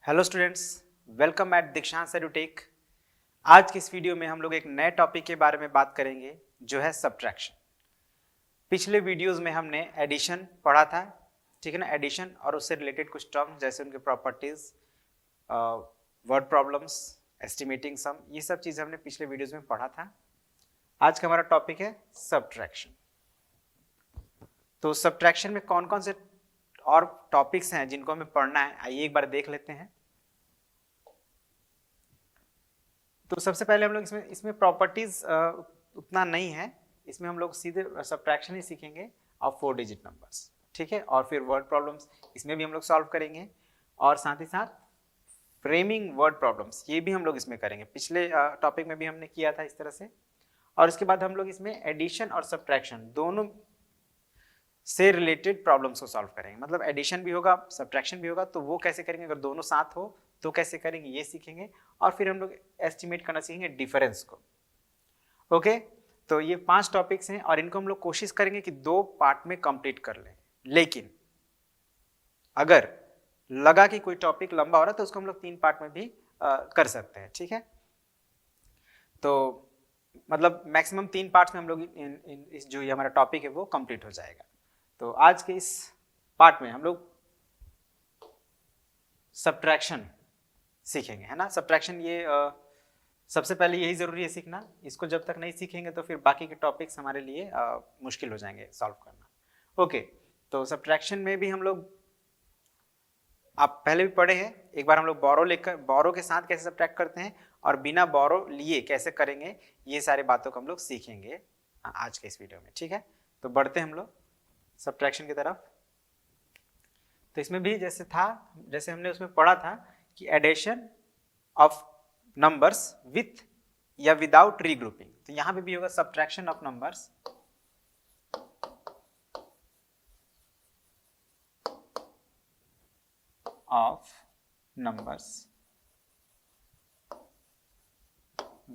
Hello students, welcome eight दीक्षांत edutech. आज की इस वीडियो में हम लोग एक नए टॉपिक के बारे में बात करेंगे जो है सब्ट्रैक्शन। पिछले वीडियोस में हमने एडिशन पढ़ा था, ठीक है ना। एडिशन और उससे रिलेटेड कुछ टर्म जैसे उनके प्रॉपर्टीज, वर्ड प्रॉब्लम्स, एस्टिमेटिंग सम, ये सब चीज़ें हमने पिछले वीडियोस में पढ़ा था। आज का हमारा टॉपिक है सब्ट्रैक्शन। तो सब्ट्रैक्शन में कौन कौन से और टॉपिक्स हैं जिनको हमें पढ़ना है, आइए एक बार देख लेते हैं। तो सबसे पहले हम लोग इसमें प्रॉपर्टीज उतना नहीं है, इसमें हम लोग सीधे सब्ट्रैक्शन ही सीखेंगे ऑफ 4 डिजिट नंबर्स, ठीक है। और फिर वर्ड प्रॉब्लम्स इसमें भी हम लोग सॉल्व करेंगे, और साथ ही साथ फ्रेमिंग वर्ड प्रॉब्लम्स ये भी हम लोग इसमें करेंगे। पिछले टॉपिक में भी हमने किया था इस तरह से। और इसके बाद हम लोग इसमें एडिशन और सब्ट्रैक्शन दोनों से रिलेटेड प्रॉब्लम्स को सॉल्व करेंगे। मतलब एडिशन भी होगा, सब्ट्रैक्शन भी होगा, तो वो कैसे करेंगे, अगर दोनों साथ हो तो कैसे करेंगे ये सीखेंगे। और फिर हम लोग एस्टिमेट करना सीखेंगे डिफरेंस को। ओके, तो ये 5 टॉपिक्स हैं और इनको हम लोग कोशिश करेंगे कि 2 पार्ट में कंप्लीट कर लें। लेकिन अगर लगा कि कोई टॉपिक लंबा हो रहा है तो उसको हम लोग 3 पार्ट में भी कर सकते हैं, ठीक है। तो मतलब मैक्सिमम 3 पार्ट्स में हम लोग इस जो ये हमारा टॉपिक है वो कंप्लीट हो जाएगा। तो आज के इस पार्ट में हम लोग सब्ट्रैक्शन सीखेंगे, है ना। सब्ट्रैक्शन ये सबसे पहले यही जरूरी है सीखना। इसको जब तक नहीं सीखेंगे तो फिर बाकी के टॉपिक्स हमारे लिए मुश्किल हो जाएंगे सॉल्व करना। ओके, तो सब्ट्रैक्शन में भी हम लोग आप पहले भी पढ़े हैं। एक बार हम लोग बोरो के साथ कैसे सब्ट्रैक्ट करते हैं और बिना बोरो लिए कैसे करेंगे, ये सारी बातों को हम लोग सीखेंगे आज के इस वीडियो में, ठीक है। तो बढ़ते हैं हम लोग सब्ट्रैक्शन की तरफ। तो इसमें भी जैसे हमने उसमें पढ़ा था कि एडिशन ऑफ नंबर्स विथ या विदाउट रीग्रुपिंग, तो यहां पे भी होगा subtraction of numbers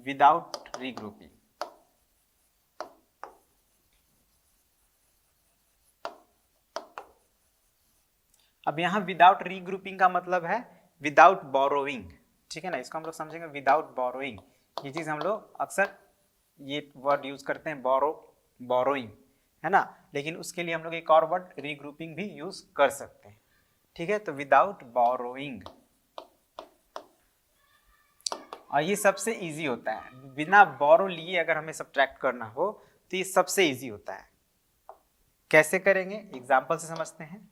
without regrouping. अब यहां विदाउट रीग्रुपिंग का मतलब है विदाउट बोरोइंग, ठीक है ना। इसको हम लोग समझेंगे विदाउट बोरोइंग। ये चीज हम लोग अक्सर ये वर्ड यूज करते हैं बोरोइंग, है ना। लेकिन उसके लिए हम लोग एक और वर्ड रीग्रुपिंग भी यूज कर सकते हैं, ठीक है। तो विदाउट बोरोइंग, और ये सबसे इजी होता है। बिना बोरो लिए अगर हमें सब्ट्रैक्ट करना हो तो ये सबसे इजी होता है। कैसे करेंगे, एग्जाम्पल से समझते हैं।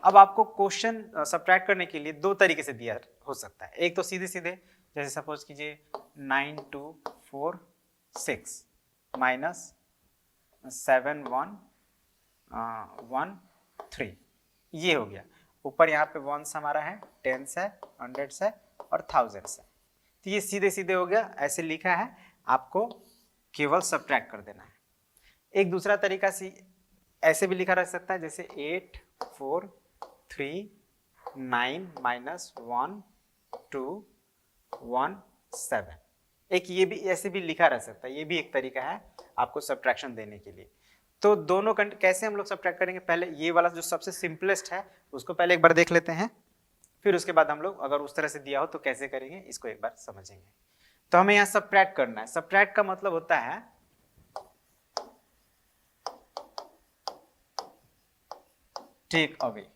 अब आपको क्वेश्चन सब्ट्रैक्ट करने के लिए 2 तरीके से दिया हो सकता है। एक तो सीधे सीधे, जैसे सपोज कीजिए 9 2 4 6 माइनस 7 1 1 3, ये हो गया। ऊपर यहाँ पे वंस हमारा है, टेंस है, हंड्रेड्स है और थाउजेंड्स है। तो ये सीधे सीधे हो गया, ऐसे लिखा है, आपको केवल सब्ट्रैक्ट कर देना है। एक दूसरा तरीका से ऐसे भी लिखा रह सकता है, जैसे 8 4 3 9 माइनस 1 2 1 7। एक ये भी ऐसे भी लिखा रह सकता है, ये भी एक तरीका है आपको सब्ट्रैक्शन देने के लिए। तो दोनों कैसे हम लोग सब्ट्रैक्ट करेंगे, पहले ये वाला जो सबसे सिंपलेस्ट है उसको पहले एक बार देख लेते हैं, फिर उसके बाद हम लोग अगर उस तरह से दिया हो तो कैसे करेंगे इसको एक बार समझेंगे। तो हमें यहाँ सब्ट्रैक्ट करना है। सब्ट्रैक्ट का मतलब होता है टेक अवे,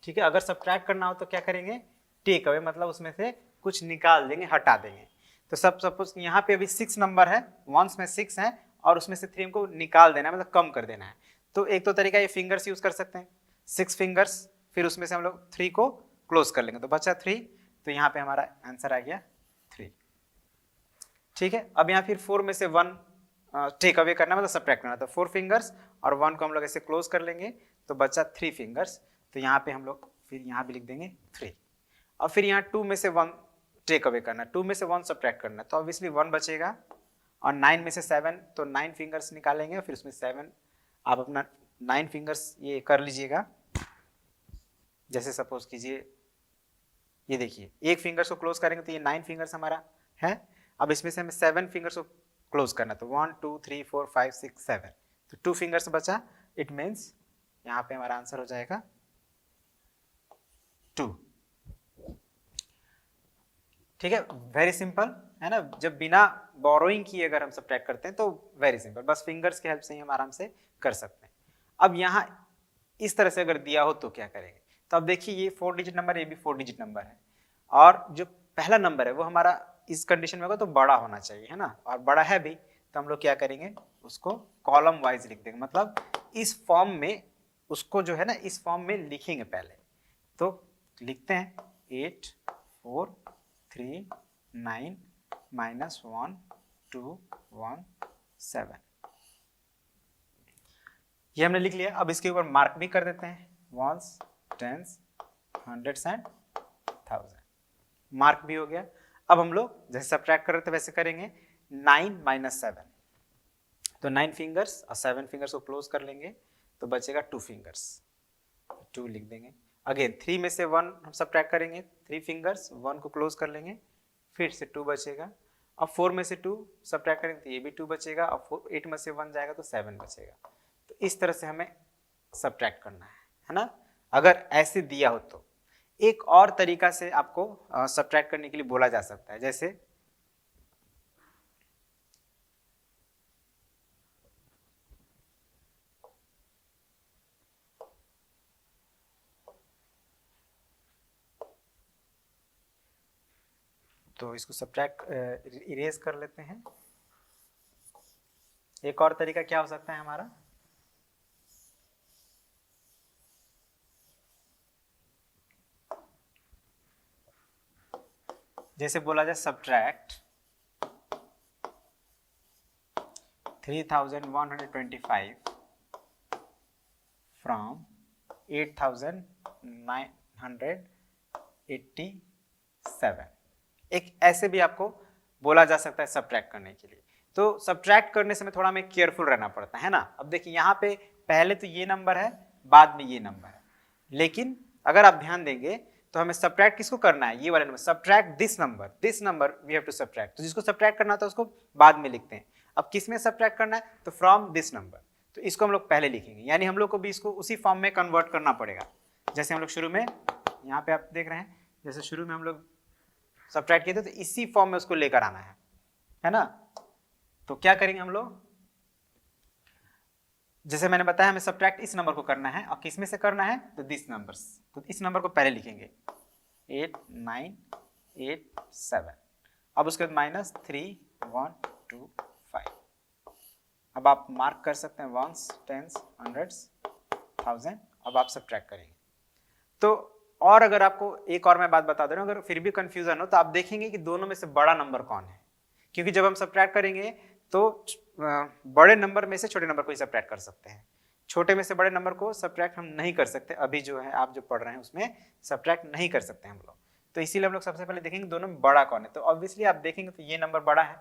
ठीक है। अगर सब्ट्रैक्ट करना हो तो क्या करेंगे, टेक अवे, मतलब उसमें से कुछ निकाल देंगे, हटा देंगे। तो सपोज यहाँ पे अभी 6 नंबर है, वंस में 6 है और उसमें से 3 को निकाल देना है, मतलब कम कर देना है। तो एक तो तरीका ये फिंगर्स यूज कर सकते हैं, 6 फिंगर्स, फिर उसमें से हम लोग 3 को क्लोज कर लेंगे तो बचा 3। तो यहाँ पे हमारा आंसर आ गया 3, ठीक है। अब यहाँ फिर 4 में से 1 टेक अवे करना, मतलब सब्ट्रैक्ट करना, तो 4 फिंगर्स और 1 को हम लोग ऐसे क्लोज कर लेंगे तो बचा 3 फिंगर्स। तो यहाँ पे हम लोग फिर यहाँ भी लिख देंगे 3। और फिर यहाँ 2 में से 1 टेक अवे करना, 2 में से 1 सब्ट्रैक्ट करना, तो ऑब्वियसली 1 बचेगा। और 9 में से 7, तो 9 फिंगर्स निकालेंगे, फिर उसमें 7 आप अपना 9 फिंगर्स ये कर लीजिएगा। जैसे सपोज कीजिए ये देखिए, एक फिंगर्स को क्लोज करेंगे तो ये 9 फिंगर्स हमारा है। अब इसमें से हमें 7 फिंगर्स को क्लोज करना, तो 1 2 3 4 5 6 7, तो 2 फिंगर्स बचा। इट मीन्स यहाँ पे हमारा आंसर हो जाएगा 2। ठीक है, वेरी सिंपल है ना। जब बिना बोरोइंग किए अगर हम सब्ट्रैक्ट करते हैं तो वेरी सिंपल, बस फिंगर्स की हेल्प से ही हम आराम से कर सकते हैं। अब यहाँ इस तरह से अगर दिया हो तो क्या करेंगे, तो अब देखिए ये 4 डिजिट नंबर, ये भी 4 डिजिट नंबर है, और जो पहला नंबर है वो हमारा इस कंडीशन में होगा तो बड़ा होना चाहिए, है ना, और बड़ा है भी, तो हम लोग क्या करेंगे, उसको कॉलम वाइज लिख देंगे, मतलब इस फॉर्म में उसको जो है ना इस फॉर्म में लिखेंगे पहले। तो लिखते हैं 8 4 3 9 -1 2 1 7, ये हमने लिख लिया। अब इसके ऊपर मार्क भी कर देते हैं, ones, tens, hundreds and thousand, mark भी हो गया। अब हम लोग जैसे सब्ट्रैक्ट कर रहे थे वैसे करेंगे, 9 - 7, तो 9 फिंगर्स और 7 फिंगर्स को क्लोज कर लेंगे, तो बचेगा 2 फिंगर्स, 2 लिख देंगे। अगेन 3 में से 1 हम सब्ट्रैक्ट करेंगे, 3 फिंगर्स, 1 को क्लोज कर लेंगे, फिर से 2 बचेगा। अब 4 में से 2 सब्ट्रैक्ट करेंगे तो ये भी 2 बचेगा, और 8 में से 1 जाएगा तो 7 बचेगा। तो इस तरह से हमें सब्ट्रैक्ट करना है ना, अगर ऐसे दिया हो तो। एक और तरीका से आपको सब्ट्रैक्ट करने के लिए बोला जा सकता है, जैसे तो इसको सब्ट्रैक्ट इरेज कर लेते हैं। एक और तरीका क्या हो सकता है हमारा, जैसे बोला जाए सब्ट्रैक्ट 3125 फ्रॉम 8987, एक ऐसे भी आपको बोला जा सकता है सब्ट्रैक्ट करने के लिए। तो सब्ट्रैक्ट करने से थोड़ा हमें केयरफुल रहना पड़ता है ना। अब देखिए यहाँ पे पहले तो ये नंबर है, बाद में ये नंबर है, लेकिन अगर आप ध्यान देंगे तो हमें सब्ट्रैक्ट किसको करना है, ये वाले number, subtract this number we have to subtract. तो जिसको सब्ट्रैक्ट करना था उसको बाद में लिखते हैं। अब किस में सब्ट्रैक्ट करना है, तो फ्रॉम दिस नंबर, तो इसको हम लोग पहले लिखेंगे, यानी हम लोग को भी इसको उसी फॉर्म में कन्वर्ट करना पड़ेगा। जैसे हम लोग शुरू में यहाँ पे आप देख रहे हैं, जैसे शुरू में हम लोग सब्ट्रैक्ट किए थे तो इसी फॉर्म में उसको लेकर आना है ना। तो क्या करेंगे हम लोग, जैसे मैंने बताया हमें सब्ट्रैक्ट इस नंबर को करना है, और किस में से करना है, तो दिस नंबर्स, तो इस नंबर को पहले लिखेंगे 8987, अब उसके बाद -3 1 2 5। अब आप मार्क कर सकते हैं वंस, टेंस, हंड्रेड्स, थाउजेंड। अब आप सब्ट्रैक्ट करेंगे। तो और अगर आपको एक और मैं बात बता दे रहा हूँ, अगर फिर भी कंफ्यूजन हो तो आप देखेंगे कि दोनों में से बड़ा नंबर कौन है, क्योंकि जब हम सब्ट्रैक्ट करेंगे तो बड़े नंबर में से छोटे नंबर को ही सब्ट्रैक्ट कर सकते हैं, छोटे में से बड़े नंबर को सब्ट्रैक्ट हम नहीं कर सकते। अभी जो है आप जो पढ़ रहे हैं उसमें सब्ट्रैक्ट नहीं कर सकते हम लोग, तो इसीलिए हम लोग सबसे पहले देखेंगे दोनों में बड़ा कौन है। तो ऑब्वियसली आप देखेंगे तो ये नंबर बड़ा है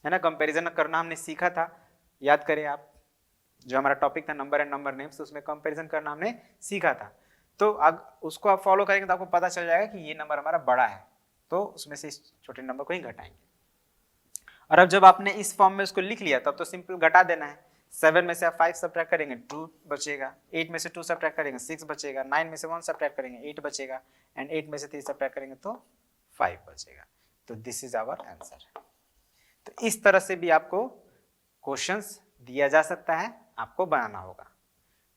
ना। कंपेरिजन करना हमने सीखा था, याद करें आप, जो हमारा टॉपिक था नंबर एंड नंबर नेम्स, तो उसमें कंपेरिजन करना हमने सीखा था। तो उसको आप फॉलो करेंगे तो आपको पता चल जाएगा कि ये नंबर हमारा बड़ा है, तो उसमें से इस छोटे नंबर को ही घटाएंगे। और अब जब आपने इस फॉर्म में उसको लिख लिया तब तो सिंपल घटा देना है। 7 में से आप 5 सब्ट्रैक्ट करेंगे 2 बचेगा, 8 में से 2 सब्ट्रैक्ट करेंगे 6 बचेगा, 9 में से 1 सब्ट्रैक्ट करेंगे 8 बचेगा, एंड 8 में से 3 सब्ट्रैक्ट करेंगे तो 5 बचेगा। तो दिस इज आवर आंसर। तो इस तरह से भी आपको क्वेश्चंस दिया जा सकता है, आपको बनाना होगा।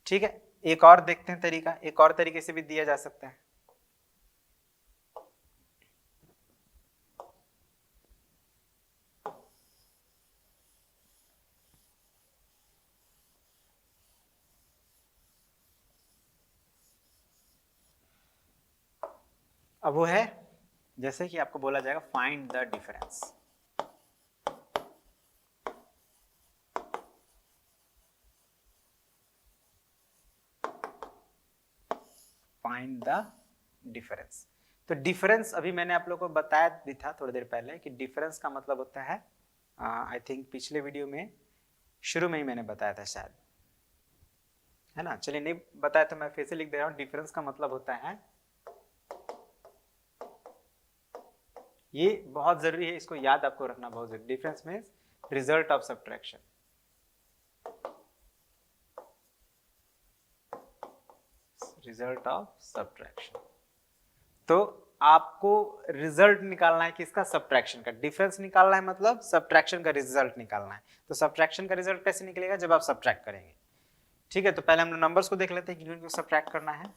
ठीक है, एक और देखते हैं तरीका, एक और तरीके से भी दिया जा सकता है। अब वो है जैसे कि आपको बोला जाएगा find the difference. Find the difference. तो डिफरेंस अभी मैंने आप लोगों को बताया भी था थोड़ी देर पहले कि डिफरेंस का मतलब होता है, आई थिंक पिछले वीडियो में शुरू में ही मैंने बताया था शायद, है ना। चलिए नहीं बताया तो मैं फिर से लिख दे रहा हूँ। डिफरेंस का मतलब होता है, ये बहुत जरूरी है, इसको याद आपको रखना बहुत जरूरी। Difference means result of subtraction. Result of subtraction तो आपको रिजल्ट निकालना है किसका, सब्ट्रैक्शन का। डिफरेंस निकालना है मतलब सब्ट्रैक्शन का रिजल्ट निकालना है। तो सब्ट्रैक्शन का रिजल्ट कैसे निकलेगा, जब आप सब्ट्रैक्ट करेंगे। ठीक है, तो पहले हम लोग नंबर्स को देख लेते हैं कि इनको सब्ट्रैक्ट करना है।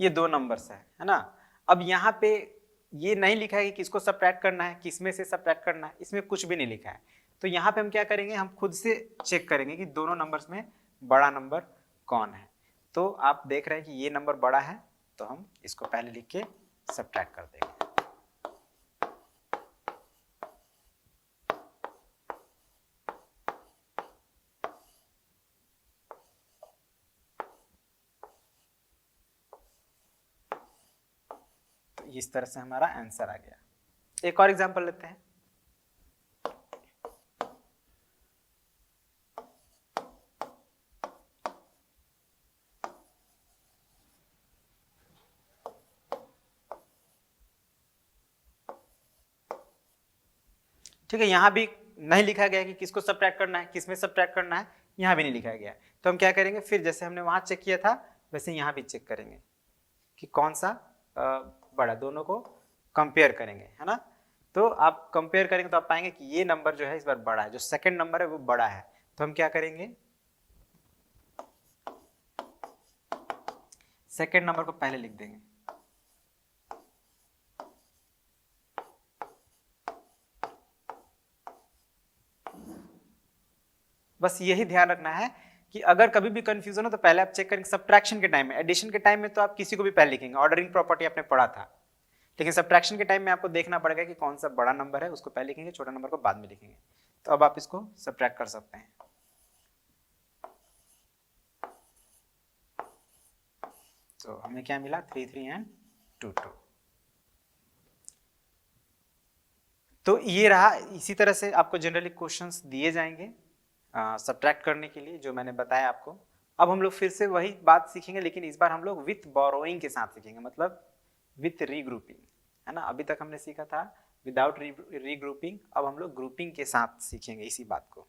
ये दो नंबर्स है ना। अब यहाँ पे ये नहीं लिखा है कि किसको सब्ट्रैक्ट करना है, किसमें से सब्ट्रैक्ट करना है, इसमें कुछ भी नहीं लिखा है। तो यहाँ पे हम क्या करेंगे, हम खुद से चेक करेंगे कि दोनों नंबर्स में बड़ा नंबर कौन है। तो आप देख रहे हैं कि ये नंबर बड़ा है, तो हम इसको पहले लिख के सब्ट्रैक्ट कर देंगे। तो इस तरह से हमारा आंसर आ गया। एक और एग्जांपल लेते हैं। ठीक है, यहाँ भी नहीं लिखा गया कि किसको सब्ट्रैक्ट करना है, किसमें सब्ट्रैक्ट करना है, यहाँ भी नहीं लिखा गया। तो हम क्या करेंगे, फिर जैसे हमने वहां चेक किया था वैसे यहाँ भी चेक करेंगे कि कौन सा बड़ा, दोनों को कंपेयर करेंगे, है ना। तो आप कंपेयर करेंगे तो आप पाएंगे कि ये नंबर जो है इस बार बड़ा है, जो सेकंड नंबर है वो बड़ा है। तो हम क्या करेंगे, सेकंड नंबर को पहले लिख देंगे। बस यही ध्यान रखना है कि अगर कभी भी कंफ्यूजन हो तो पहले आप चेक करेंगे सब्ट्रैक्शन के टाइम में। एडिशन के टाइम में तो आप किसी को भी पहले लिखेंगे, ऑर्डरिंग प्रॉपर्टी आपने पढ़ा था। लेकिन सब्ट्रैक्शन के टाइम में आपको देखना पड़ेगा कि कौन सा बड़ा नंबर है, उसको पहले लिखेंगे, छोटा नंबर को बाद में लिखेंगे। तो अब आप इसको सब्ट्रैक्ट कर सकते हैं। तो हमें क्या मिला, 3 3 एंड 2 2। तो ये रहा। इसी तरह से आपको जनरली क्वेश्चंस दिए जाएंगे सब्ट्रैक्ट करने के लिए, जो मैंने बताया आपको। अब हम लोग फिर से वही बात सीखेंगे, लेकिन इस बार हम लोग विथ बोरोइंग के साथ सीखेंगे, मतलब विथ रीग्रुपिंग, है ना। अभी तक हमने सीखा था विदाउट रीग्रुपिंग, अब हम लोग ग्रुपिंग के साथ सीखेंगे इसी बात को।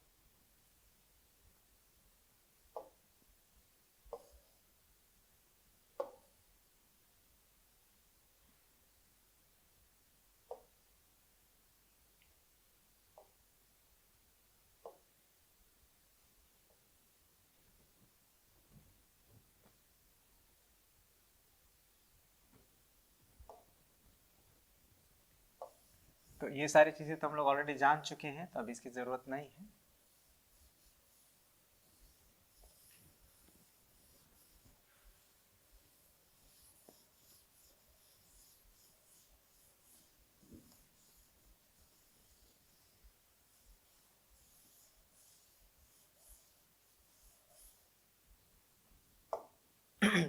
तो ये सारी चीजें तो हम लोग ऑलरेडी जान चुके हैं, तो अब इसकी जरूरत नहीं है।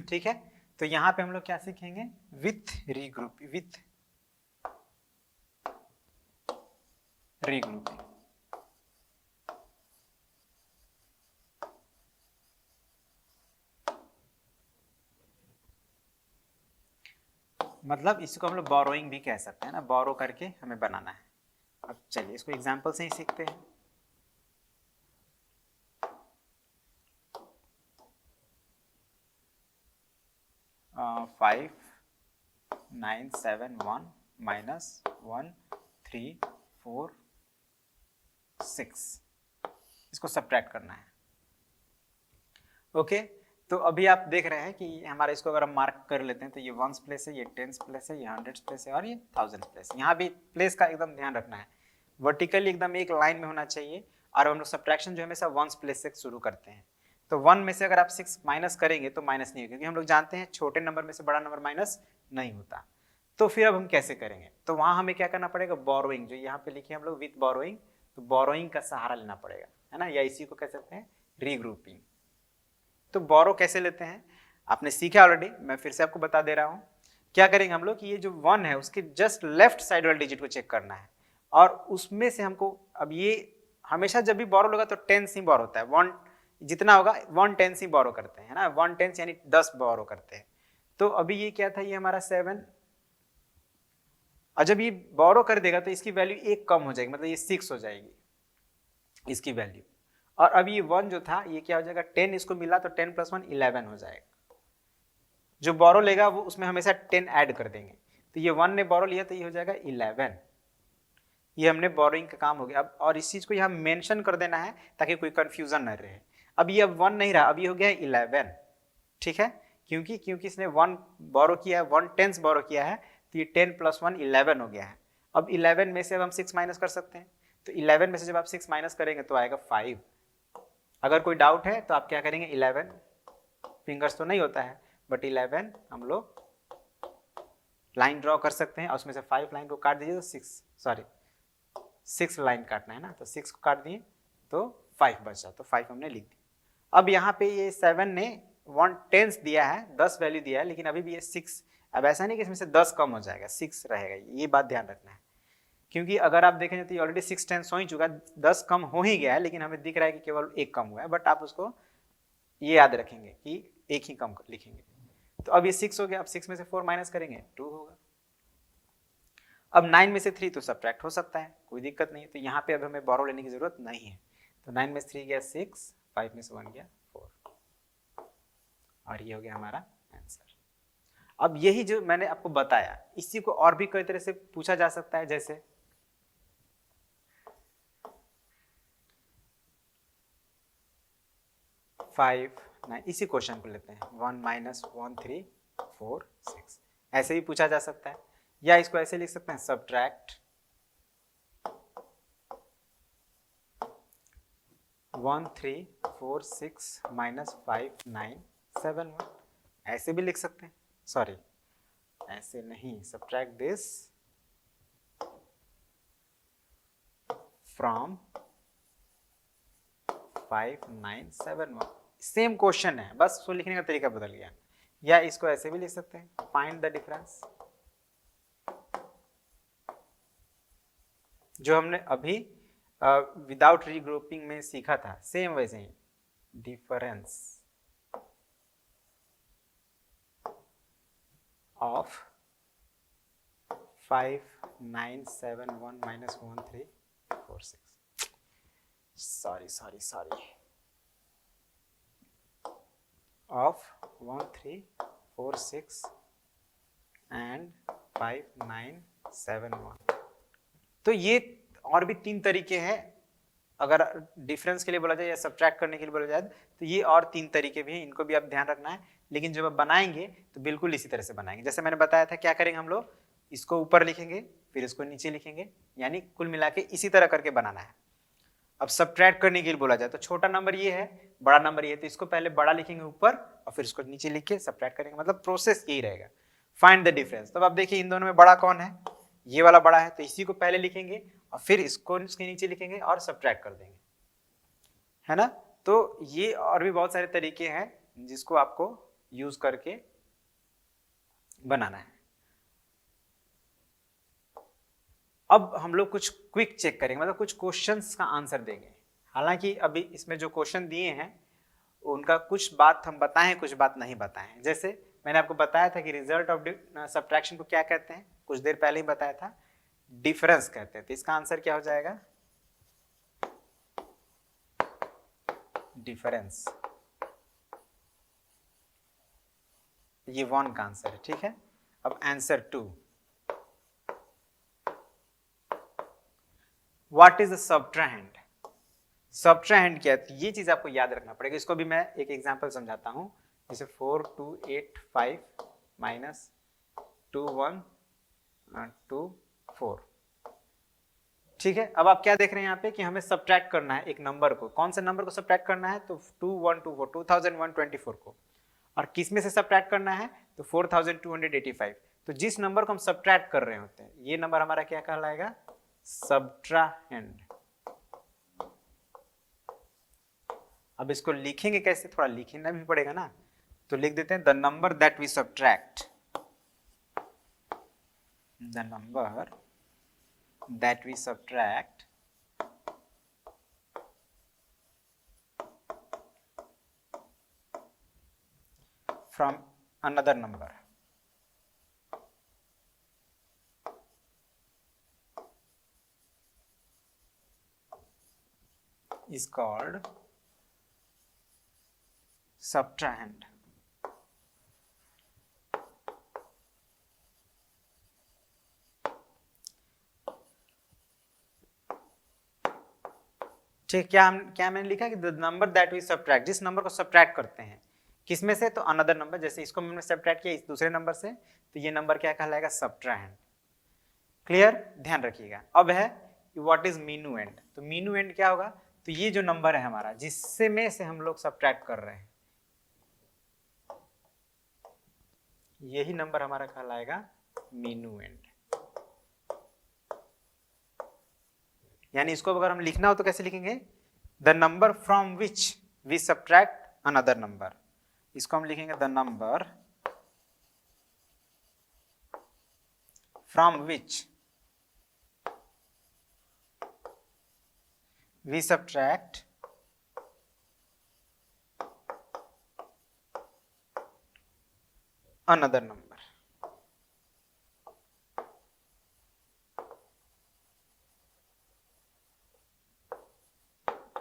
ठीक है, तो यहाँ पे हम लोग क्या सीखेंगे, विथ रीग्रुपिंग, विथ रीग्रुपिंग। मतलब इसको हम लोग बोरोइंग भी कह सकते हैं ना, बोरो करके हमें बनाना है। अब चलिए इसको एग्जाम्पल से ही सीखते हैं। 5 9 7 1 माइनस 1 3 4 6, इसको सब्ट्रैक्ट करना है। ओके, तो अभी आप देख रहे हैं कि हमारा, इसको अगर हम मार्क कर लेते हैं तो ये वंस प्लेस है, ये टेंस प्लेस है, ये हंड्रेड्स प्लेस है और ये थाउजेंड्स प्लेस। यहाँ भी प्लेस का एकदम ध्यान रखना है, वर्टिकली एकदम एक लाइन में होना चाहिए। और हम लोग सब्ट्रैक्शन जो है हमेशा वंस प्लेस से शुरू करते हैं। तो 1 में से अगर आप 6 माइनस करेंगे तो माइनस नहीं होगा, क्योंकि हम लोग जानते हैं छोटे नंबर में से बड़ा नंबर माइनस नहीं होता। तो फिर अब हम कैसे करेंगे, तो वहाँ हमें क्या करना पड़ेगा, बोरोइंग, जो यहाँ पे लिखे हम लोग विथ बोरोइंग, तो बोरोइंग का सहारा लेना पड़ेगा, है ना, या इसी को कह सकते हैं रीग्रुपिंग। तो बोरो कैसे लेते हैं आपने सीखा ऑलरेडी, मैं फिर से आपको बता दे रहा हूँ। क्या करेंगे हम लोग कि ये जो 1 है उसके जस्ट लेफ्ट साइड वाले डिजिट को चेक करना है, और उसमें से हमको, अब ये हमेशा जब भी बोरो होगा तो 10 ही बोरो होता है, 1 जितना होगा 1/10 ही बोरो करते हैं, है ना, 1/10 यानी 10 बोरो करते हैं। तो अभी ये क्या था, ये हमारा 7, और जब ये बोरो कर देगा तो इसकी वैल्यू 1 कम हो जाएगी, मतलब ये 6 हो जाएगी। इसकी वैल्यू। और अब ये 1 जो था ये क्या हो जाएगा, 10 इसको मिला तो 10 + 1 11 हो जाएगा। जो बोरो लेगा वो उसमें हमेशा 10 ऐड कर देंगे, तो ये 1 ने बोरो लिया तो ये हो जाएगा 11। ये हमने बोरोइंग का काम हो गया। अब और इस चीज को यहाँ मेंशन कर देना है ताकि कोई कंफ्यूजन न रहे। अब ये 1 नहीं रहा, अब ये हो गया 11, ठीक है, क्योंकि इसने 1 बोरो किया है, 1/10 बोरो किया है, तो ये 10 + 1 11 हो गया है। अब 11 में से अब हम 6 माइनस कर सकते हैं, तो 11 में से जब आप 6 माइनस करेंगे तो आएगा 5। अगर कोई डाउट है तो आप क्या करेंगे, 11 फिंगर्स तो नहीं होता है बट 11 हम लोग लाइन ड्रॉ कर सकते हैं और उसमें से 5 लाइन को काट दीजिए तो 6 लाइन काटना है ना, तो 6 को काट दिए तो 5 बचा, तो 5 हमने लिख दिया। अब यहाँ पे ये 7 ने 1/10 दिया है, 10 वैल्यू दिया है, लेकिन अभी भी ये 6, अब ऐसा नहीं कि इसमें से 10 कम हो जाएगा, 6 रहेगा, ये बात ध्यान रखना है। क्योंकि अगर आप देखें तो ये ऑलरेडी 6/10 हो ही चुका है, 10 कम हो ही गया है, लेकिन हमें दिख रहा है कि केवल 1 कम हुआ है, बट आप उसको ये याद रखेंगे कि 1 ही कम लिखेंगे। तो अब ये 6 हो गया, अब 6 में से 4 माइनस करेंगे 2 होगा। अब 9 में से 3 तो सब्ट्रैक्ट हो सकता है, कोई दिक्कत नहीं है, तो यहाँ पे अब हमें बोरो लेने की जरूरत नहीं है। तो 9 में से 3 गया 6, 5 में से 1 गया 4, और ये हो गया हमारा आंसर। अब यही जो मैंने आपको बताया, इसी को और भी कई तरह से पूछा जा सकता है, जैसे 5 9, इसी क्वेश्चन को लेते हैं, 1 - 1 3 4 6, ऐसे भी पूछा जा सकता है, या इसको ऐसे लिख सकते हैं, सब्ट्रैक्ट 1 3 4 6 - 5 9 7 1, ऐसे भी लिख सकते हैं, सॉरी ऐसे नहीं, subtract this from 5 9 7 1, same question है, बस उसको लिखने का तरीका बदल गया। या इसको ऐसे भी लिख सकते हैं, फाइंड द डिफरेंस, जो हमने अभी विदाउट रीग्रुपिंग में सीखा था, सेम वैसे ही, difference of 5 9 7 1 - 1 3 4 6, sorry of 1 3 4 6 and 5 9 7 1। तो ये और भी 3 तरीके हैं, अगर डिफरेंस के लिए बोला जाए या सब्ट्रैक्ट करने के लिए बोला जाए तो ये और 3 तरीके भी हैं, इनको भी आप ध्यान रखना है। लेकिन जब आप बनाएंगे तो बिल्कुल इसी तरह से बनाएंगे, जैसे मैंने बताया था। क्या करेंगे हम लोग, इसको ऊपर लिखेंगे फिर इसको नीचे लिखेंगे, यानी कुल मिला के इसी तरह करके बनाना है। अब सब्ट्रैक्ट करने के लिए बोला जाए तो छोटा नंबर ये है, बड़ा नंबर ये है, तो इसको पहले बड़ा लिखेंगे ऊपर और फिर इसको नीचे लिख के सब्ट्रैक्ट करेंगे, मतलब प्रोसेस यही रहेगा। फाइंड द डिफरेंस, तो अब देखिए इन दोनों में बड़ा कौन है, ये वाला बड़ा है, तो इसी को पहले लिखेंगे और फिर इसको इसके नीचे लिखेंगे और सब्ट्रैक्ट कर देंगे, है ना। तो ये और भी बहुत सारे तरीके हैं जिसको आपको यूज करके बनाना है। अब हम लोग कुछ क्विक चेक करेंगे, मतलब कुछ क्वेश्चंस का आंसर देंगे। हालांकि अभी इसमें जो क्वेश्चन दिए हैं उनका कुछ बात हम बताएं, कुछ बात नहीं बताएं। जैसे मैंने आपको बताया था कि रिजल्ट ऑफ सब्ट्रैक्शन को क्या कहते हैं, कुछ देर पहले ही बताया था, डिफरेंस कहते हैं। तो इसका आंसर क्या हो जाएगा, डिफरेंस। ये 1 का आंसर है, ठीक है। अब answer 2, what is the subtrahend. Subtrahend क्या है, तो ये चीज आपको याद रखना पड़ेगा। इसको भी मैं एक एग्जांपल समझाता हूं, जैसे 4 2 8 5 माइनस 2 1 2 4, ठीक है। अब आप क्या देख रहे हैं यहाँ पे कि हमें सब्ट्रैक्ट करना है एक नंबर को। कौन से नंबर को सब्ट्रैक्ट करना है, तो 2124 2124 को। और किस में से सब्ट्रैक्ट करना है, तो 4285। तो जिस नंबर को हम सब्ट्रैक्ट कर रहे होते हैं, ये नंबर हमारा क्या कहलाएगा, सब्ट्राहेंड। अब इसको लिखेंगे कैसे, थोड़ा लिखना भी पड़ेगा ना, तो लिख देते हैं the number that we subtract, the number that we subtract from another number। is called subtrahend. ठीक, क्या मैंने लिखा कि the number that we subtract, जिस नंबर को सब्ट्रैक्ट करते हैं किसमें से, तो अनदर नंबर, जैसे इसको मैंने सब्ट्रैक्ट किया इस दूसरे नंबर से, तो ये नंबर क्या कहलाएगा, सब्ट्रैक्ट। क्लियर, ध्यान रखिएगा। अब है व्हाट इज मीनूएंड, तो मीनूएंड क्या होगा, तो ये जो नंबर है हमारा जिससे में से हम लोग सब्ट्रैक्ट कर रहे हैं, यही नंबर हमारा कहलाएगा मीनूएंड। यानी इसको अगर हम लिखना हो तो कैसे लिखेंगे, the number from which we subtract another number, इसको हम लिखेंगे the number from which we subtract another number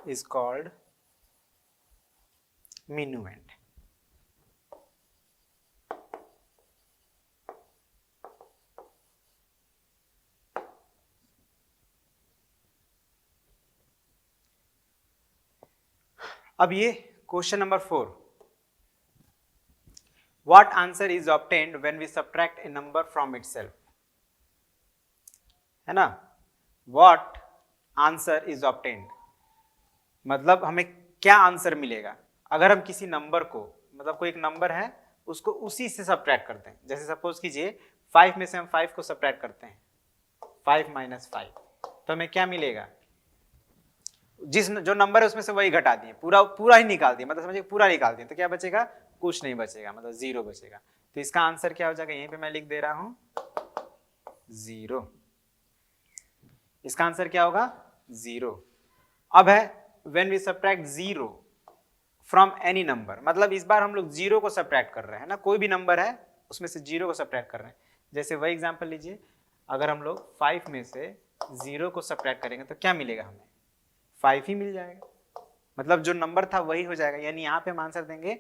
is called minuend. अब ये question number 4, what answer is obtained when we subtract a number from itself, है ना, what answer is obtained मतलब हमें क्या आंसर मिलेगा अगर हम किसी नंबर को, मतलब कोई एक नंबर है उसको उसी से सब्ट्रैक्ट करते हैं। जैसे सपोज कीजिए 5 में से हम 5 को सब्ट्रैक्ट करते हैं, 5 - 5, तो हमें क्या मिलेगा, जिस जो नंबर है उसमें से वही घटा दिए, पूरा ही निकाल दिए, मतलब समझिए पूरा निकाल दिए, तो क्या बचेगा, कुछ नहीं बचेगा, मतलब 0 बचेगा। तो इसका आंसर क्या हो जाएगा, यहीं पे मैं लिख दे रहा हूं 0, इसका आंसर क्या होगा 0। अब है when we subtract 0 from any number, मतलब इस बार हम लोग 0 को सब्ट्रैक्ट कर रहे हैं ना, कोई भी नंबर है उसमें से 0 को सब्ट्रैक्ट कर रहे हैं। जैसे वही एग्जांपल लीजिए, अगर हम लोग 5 में से 0 को सब्ट्रैक्ट करेंगे तो क्या मिलेगा, हमें 5 ही मिल जाएगा, मतलब जो नंबर था वही हो जाएगा। यानी यहाँ पे हम आंसर देंगे,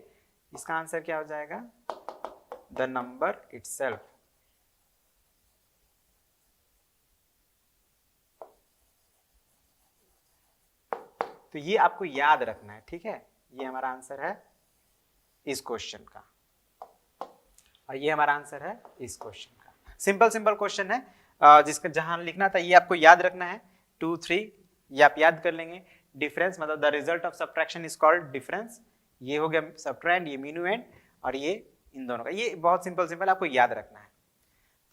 इसका आंसर क्या हो जाएगा, द नंबर इटसेल्फ। तो ये आपको याद रखना है, ठीक है, ये हमारा आंसर है इस क्वेश्चन का, और ये हमारा आंसर है इस क्वेश्चन का। सिंपल क्वेश्चन है, जिसका जहां लिखना था ये आपको याद रखना है, 2, 3 ये आप याद कर लेंगे। डिफरेंस मतलब the result of subtraction is called difference, ये हो गया सब्ट्रैक्ट, ये मीनूएंड, और ये इन दोनों का, ये बहुत सिंपल आपको याद रखना है।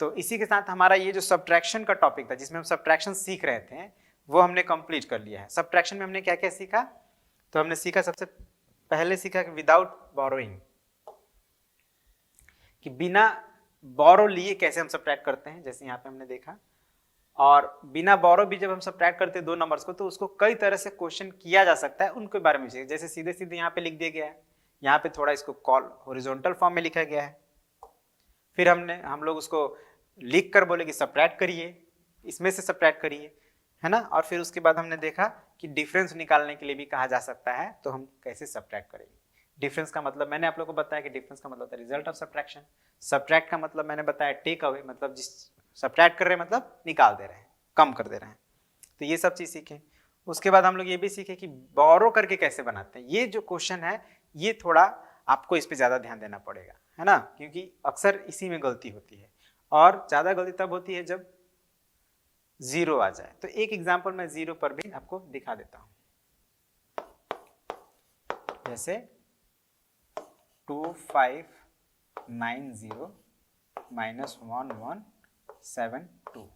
तो इसी के साथ हमारा ये जो सब्ट्रैक्शन का टॉपिक था जिसमें हम सब्ट्रैक्शन सीख रहे थे वो हमने कंप्लीट कर लिया है। सब्ट्रैक्शन में हमने क्या क्या सीखा, तो हमने सीखा, सबसे पहले सीखा कि विदाउट बोरोइंग, कि बिना बोरो लिए कैसे हम सब्ट्रैक्ट करते हैं, जैसे यहाँ पे हमने देखा। और बिना बोरो भी जब हम सब्ट्रैक्ट करते हैं दो नंबर्स को, तो उसको कई तरह से क्वेश्चन किया जा सकता है, उनके बारे में सीखे। जैसे सीधे सीधे यहाँ पे लिख दिया गया है, यहाँ पे थोड़ा इसको कॉल हॉरिजॉन्टल फॉर्म में लिखा गया है, फिर हम लोग उसको लिख कर बोले कि सब्ट्रैक्ट करिए, इसमें से सब्ट्रैक्ट करिए, है ना। और फिर उसके बाद हमने देखा कि डिफरेंस निकालने के लिए भी कहा जा सकता है, तो हम कैसे सब्ट्रैक्ट करेंगे। डिफरेंस का मतलब मैंने आप लोगों को बताया कि डिफरेंस का मतलब रिजल्ट ऑफ सब्ट्रैक्शन। सब्ट्रैक्ट का मतलब मैंने बताया टेक अवे, मतलब जिस सब्ट्रैक्ट कर रहे हैं मतलब निकाल दे रहे हैं, कम कर दे रहे हैं। तो ये सब चीज सीखे। उसके बाद हम लोग ये भी सीखे कि बोरो करके कैसे बनाते हैं। ये जो क्वेश्चन है ये थोड़ा आपको इस पे ज्यादा ध्यान देना पड़ेगा, है ना, क्योंकि अक्सर इसी में गलती होती है, और ज्यादा गलती तब होती है जब जीरो आ जाए। तो एक एग्जांपल मैं जीरो पर भी आपको दिखा देता हूं, जैसे 2590 -1172।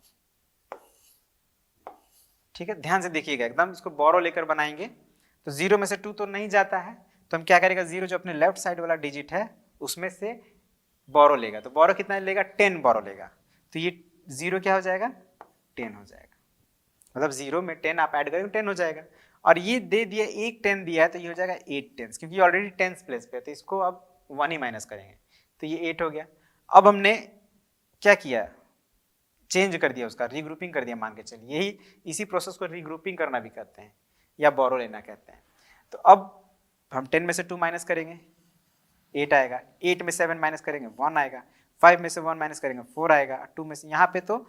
ठीक है, ध्यान से देखिएगा एकदम, इसको बोरो लेकर बनाएंगे तो जीरो में से 2 तो नहीं जाता है, तो हम क्या करेगा, जीरो जो अपने लेफ्ट साइड वाला डिजिट है उसमें से बोरो लेगा। तो बोरो कितना लेगा, 10 बोरो लेगा, तो ये जीरो क्या हो जाएगा, 10 हो जाएगा। मतलब जीरो में 10 आप ऐड करेंगे 10 हो जाएगा। और ये दे दिया, एक 10 दिया है तो ये हो जाएगा 8 टेंस, क्योंकि ऑलरेडी 10th प्लेस पे है, तो इसको अब 1 ही माइनस करेंगे, तो ये 8 हो गया। अब हमने क्या किया, चेंज कर दिया, उसका रीग्रुपिंग कर दिया, मान के चलिए। यही इसी प्रोसेस को रीग्रुपिंग करना भी कहते हैं। या बोरो लेना कहते हैं। तो अब हम 10 में से 2 माइनस करेंगे 8 आएगा, 8 में 7 माइनस करेंगे 1 आएगा, 5 में से 1 माइनस करेंगे 4 आएगा, 2 में से यहाँ पे तो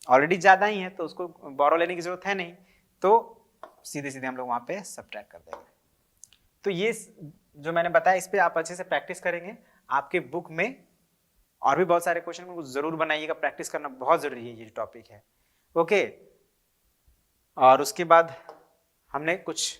ऑलरेडी ज़्यादा ही है तो उसको बोरो लेने की जरूरत है नहीं, तो सीधे सीधे हम लोग वहाँ पे सब्ट्रैक्ट कर देंगे। तो ये जो मैंने बताया इस पे आप अच्छे से प्रैक्टिस करेंगे। आपके बुक में और भी बहुत सारे क्वेश्चन को जरूर बनाइएगा, प्रैक्टिस करना बहुत जरूरी है, ये टॉपिक है। ओके, और उसके बाद हमने कुछ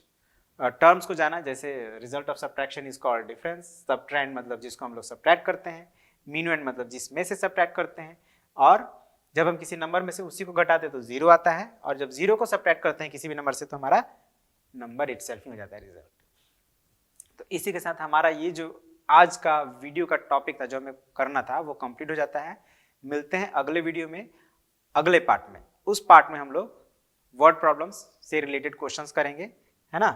टर्म्स को जाना, जैसे result of subtraction is called difference, subtrahend मतलब जिसको हम लोग सब्ट्रैक्ट करते हैं, मीनुएंड मतलब जिसमें से सब्ट्रैक्ट करते हैं, और जब हम किसी नंबर में से उसी को घटाते हैं तो 0 आता है, और जब 0 को सब्ट्रैक्ट करते हैं किसी भी नंबर से तो हमारा नंबर इटसेल्फ ही हो जाता है रिजल्ट। तो इसी के साथ हमारा ये जो आज का वीडियो का टॉपिक था जो हमें करना था वो कंप्लीट हो जाता है। मिलते हैं अगले वीडियो में, अगले पार्ट में। उस पार्ट में हम लोग वर्ड प्रॉब्लम्स से रिलेटेड क्वेश्चंस करेंगे, है ना,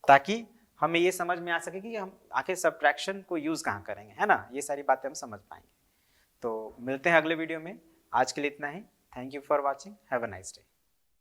ताकि हमें ये समझ में आ सके कि हम आखिर सब्ट्रैक्शन को यूज कहाँ करेंगे, है ना, ये सारी बातें हम समझ पाएंगे। तो मिलते हैं अगले वीडियो में, आज के लिए इतना ही। Thank you for watching, have a nice day.